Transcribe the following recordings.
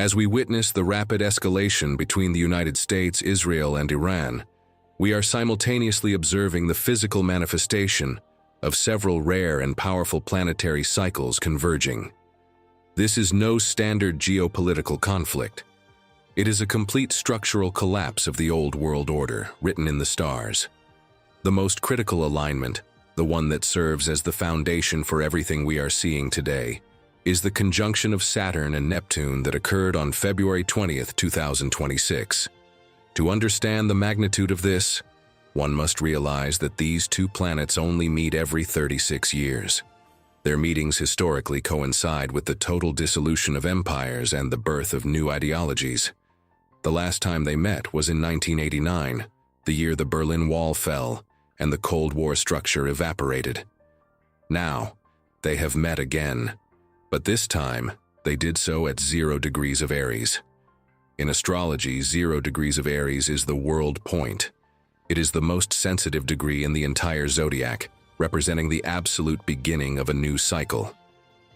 As we witness the rapid escalation between the United States, Israel, and Iran, we are simultaneously observing the physical manifestation of several rare and powerful planetary cycles converging. This is no standard geopolitical conflict. It is a complete structural collapse of the old world order written in the stars. The most critical alignment, the one that serves as the foundation for everything we are seeing today, is the conjunction of Saturn and Neptune that occurred on February 20th, 2026. To understand the magnitude of this, one must realize that these two planets only meet every 36 years. Their meetings historically coincide with the total dissolution of empires and the birth of new ideologies. The last time they met was in 1989, the year the Berlin Wall fell and the Cold War structure evaporated. Now, they have met again, but this time they did so at 0 degrees of Aries. In astrology, 0 degrees of Aries is the world point. It is the most sensitive degree in the entire zodiac, representing the absolute beginning of a new cycle.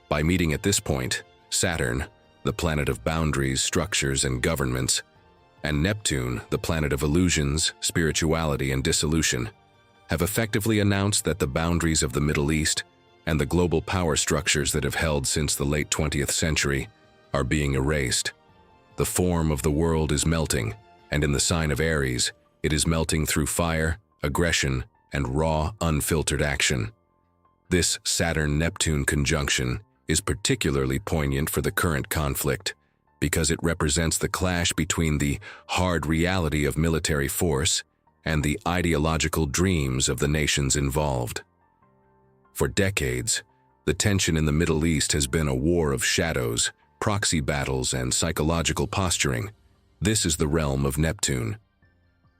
By meeting at this point, Saturn, the planet of boundaries, structures, and governments, and Neptune, the planet of illusions, spirituality, and dissolution, have effectively announced that the boundaries of the Middle East and the global power structures that have held since the late 20th century are being erased. The form of the world is melting, and in the sign of Aries, it is melting through fire, aggression, and raw, unfiltered action. This Saturn-Neptune conjunction is particularly poignant for the current conflict because it represents the clash between the hard reality of military force and the ideological dreams of the nations involved. For decades, the tension in the Middle East has been a war of shadows, proxy battles, and psychological posturing. This is the realm of Neptune.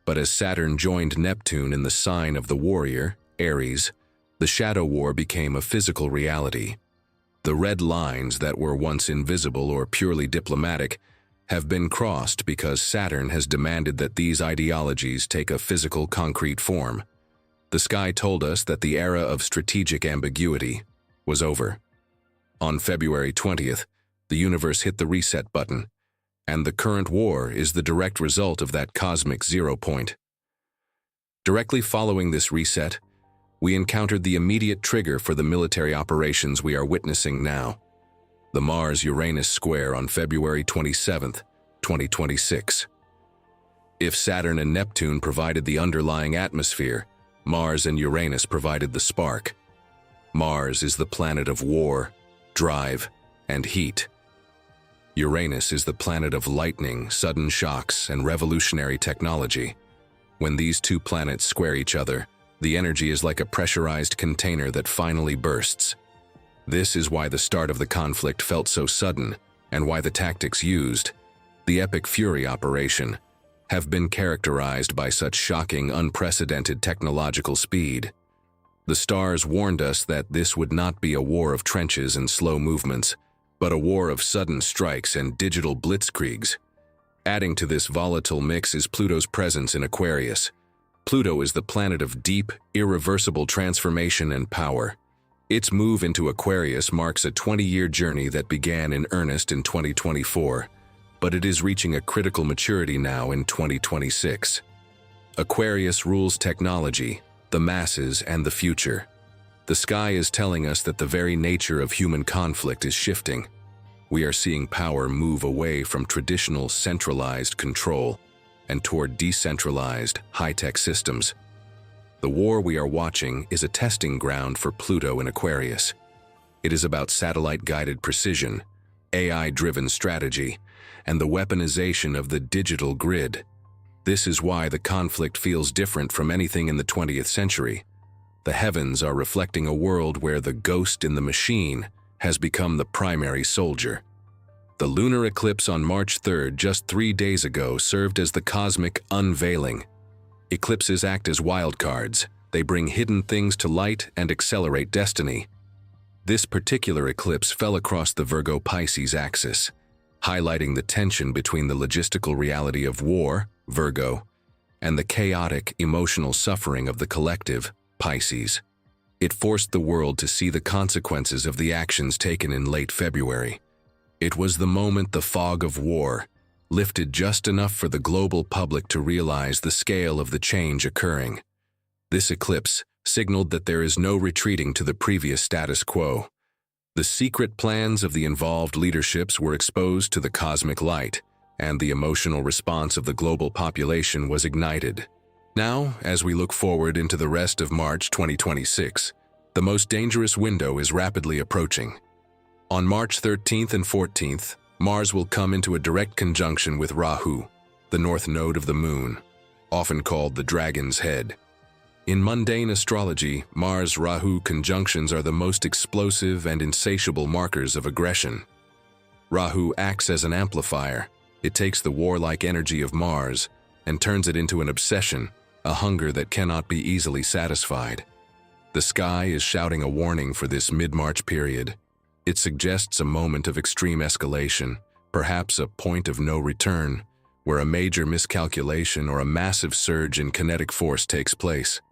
But as Saturn joined Neptune in the sign of the warrior, Aries, the shadow war became a physical reality. The red lines that were once invisible or purely diplomatic have been crossed because Saturn has demanded that these ideologies take a physical, concrete form. The sky told us that the era of strategic ambiguity was over. On February 20th, the universe hit the reset button, and the current war is the direct result of that cosmic 0 point. Directly following this reset, we encountered the immediate trigger for the military operations we are witnessing now. The Mars-Uranus square on February 27th, 2026. If Saturn and Neptune provided the underlying atmosphere, Mars and Uranus provided the spark. Mars is the planet of war, drive, and heat. Uranus is the planet of lightning, sudden shocks, and revolutionary technology. When these two planets square each other, the energy is like a pressurized container that finally bursts. This is why the start of the conflict felt so sudden, and why the tactics used, the epic Fury operation, have been characterized by such shocking, unprecedented technological speed. The stars warned us that this would not be a war of trenches and slow movements, but a war of sudden strikes and digital blitzkriegs. Adding to this volatile mix is Pluto's presence in Aquarius. Pluto is the planet of deep, irreversible transformation and power. Its move into Aquarius marks a 20-year journey that began in earnest in 2024, but it is reaching a critical maturity now in 2026. Aquarius rules technology, the masses, and the future. The sky is telling us that the very nature of human conflict is shifting. We are seeing power move away from traditional centralized control and toward decentralized, high-tech systems. The war we are watching is a testing ground for Pluto in Aquarius. It is about satellite-guided precision, AI-driven strategy, and the weaponization of the digital grid. This is why the conflict feels different from anything in the 20th century. The heavens are reflecting a world where the ghost in the machine has become the primary soldier. The lunar eclipse on March 3rd, just 3 days ago, served as the cosmic unveiling. Eclipses act as wildcards. They bring hidden things to light and accelerate destiny. This particular eclipse fell across the Virgo-Pisces axis, highlighting the tension between the logistical reality of war, Virgo, and the chaotic, emotional suffering of the collective, Pisces. It forced the world to see the consequences of the actions taken in late February. It was the moment the fog of war lifted just enough for the global public to realize the scale of the change occurring. This eclipse signaled that there is no retreating to the previous status quo. The secret plans of the involved leaderships were exposed to the cosmic light, and the emotional response of the global population was ignited. Now, as we look forward into the rest of March 2026, the most dangerous window is rapidly approaching. On March 13th and 14th, Mars will come into a direct conjunction with Rahu, the north node of the Moon, often called the Dragon's Head. In mundane astrology, Mars-Rahu conjunctions are the most explosive and insatiable markers of aggression. Rahu acts as an amplifier. It takes the warlike energy of Mars and turns it into an obsession, a hunger that cannot be easily satisfied. The sky is shouting a warning for this mid-March period. It suggests a moment of extreme escalation, perhaps a point of no return, where a major miscalculation or a massive surge in kinetic force takes place.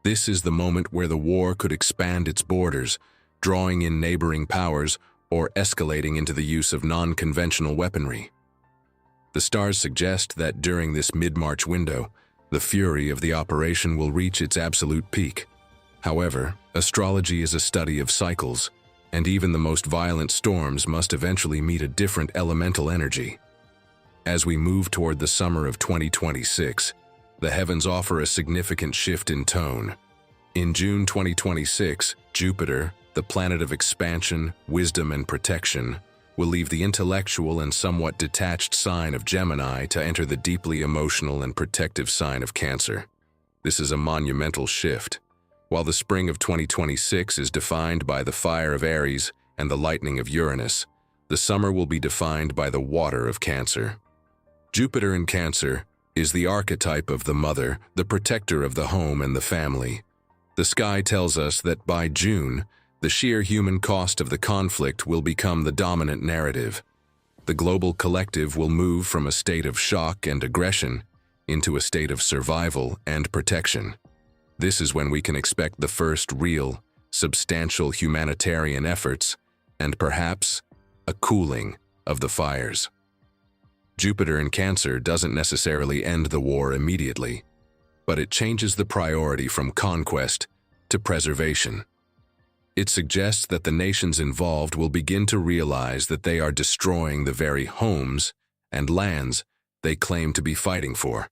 This is the moment where the war could expand its borders, drawing in neighboring powers or escalating into the use of non-conventional weaponry. The stars suggest that during this mid-March window, the fury of the operation will reach its absolute peak. However, astrology is a study of cycles, and even the most violent storms must eventually meet a different elemental energy. As we move toward the summer of 2026, the heavens offer a significant shift in tone. In June 2026, Jupiter, the planet of expansion, wisdom, and protection, will leave the intellectual and somewhat detached sign of Gemini to enter the deeply emotional and protective sign of Cancer. This is a monumental shift. While the spring of 2026 is defined by the fire of Aries and the lightning of Uranus, the summer will be defined by the water of Cancer. Jupiter in Cancer is the archetype of the mother, the protector of the home and the family. The sky tells us that by June, the sheer human cost of the conflict will become the dominant narrative. The global collective will move from a state of shock and aggression into a state of survival and protection. This is when we can expect the first real, substantial humanitarian efforts and perhaps a cooling of the fires. Jupiter in Cancer doesn't necessarily end the war immediately, but it changes the priority from conquest to preservation. It suggests that the nations involved will begin to realize that they are destroying the very homes and lands they claim to be fighting for.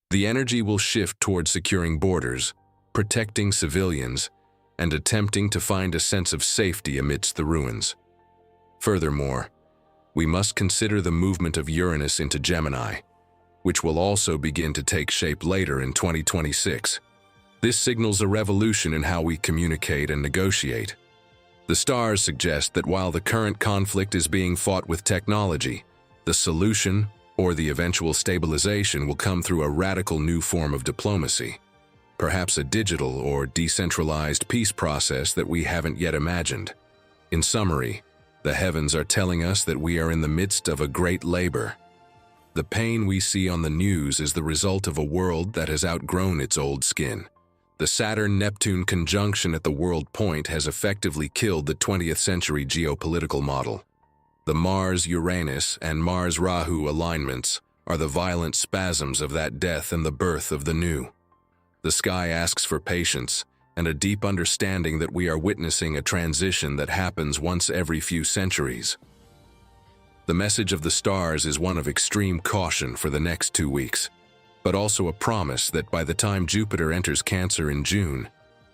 The energy will shift toward securing borders, protecting civilians, and attempting to find a sense of safety amidst the ruins. Furthermore, we must consider the movement of Uranus into Gemini, which will also begin to take shape later in 2026. This signals a revolution in how we communicate and negotiate. The stars suggest that while the current conflict is being fought with technology, the solution, or the eventual stabilization, will come through a radical new form of diplomacy, perhaps a digital or decentralized peace process that we haven't yet imagined. In summary, the heavens are telling us that we are in the midst of a great labor. The pain we see on the news is the result of a world that has outgrown its old skin. The Saturn-Neptune Conjunction at the world point has effectively killed the 20th century geopolitical model. The Mars-Uranus and Mars-Rahu alignments are the violent spasms of that death and the birth of the new. The sky asks for patience and a deep understanding that we are witnessing a transition that happens once every few centuries. The message of the stars is one of extreme caution for the next 2 weeks, but also a promise that by the time Jupiter enters Cancer in June,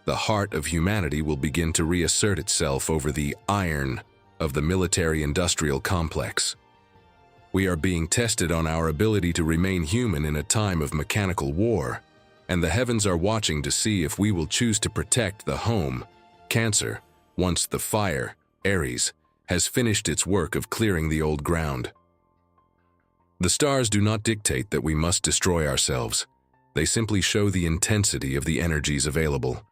the heart of humanity will begin to reassert itself over the iron of the military-industrial complex. We are being tested on our ability to remain human in a time of mechanical war, and the heavens are watching to see if we will choose to protect the home, Cancer, once the fire, Aries, has finished its work of clearing the old ground. The stars do not dictate that we must destroy ourselves. They simply show the intensity of the energies available.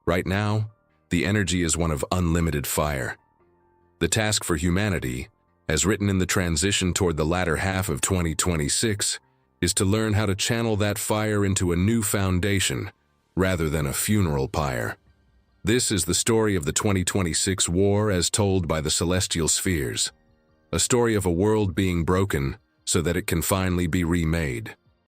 Right now, the energy is one of unlimited fire. The task for humanity, as written in the transition toward the latter half of 2026, is to learn how to channel that fire into a new foundation, rather than a funeral pyre. This is the story of the 2026 war as told by the celestial spheres. a story of a world being broken so that it can finally be remade.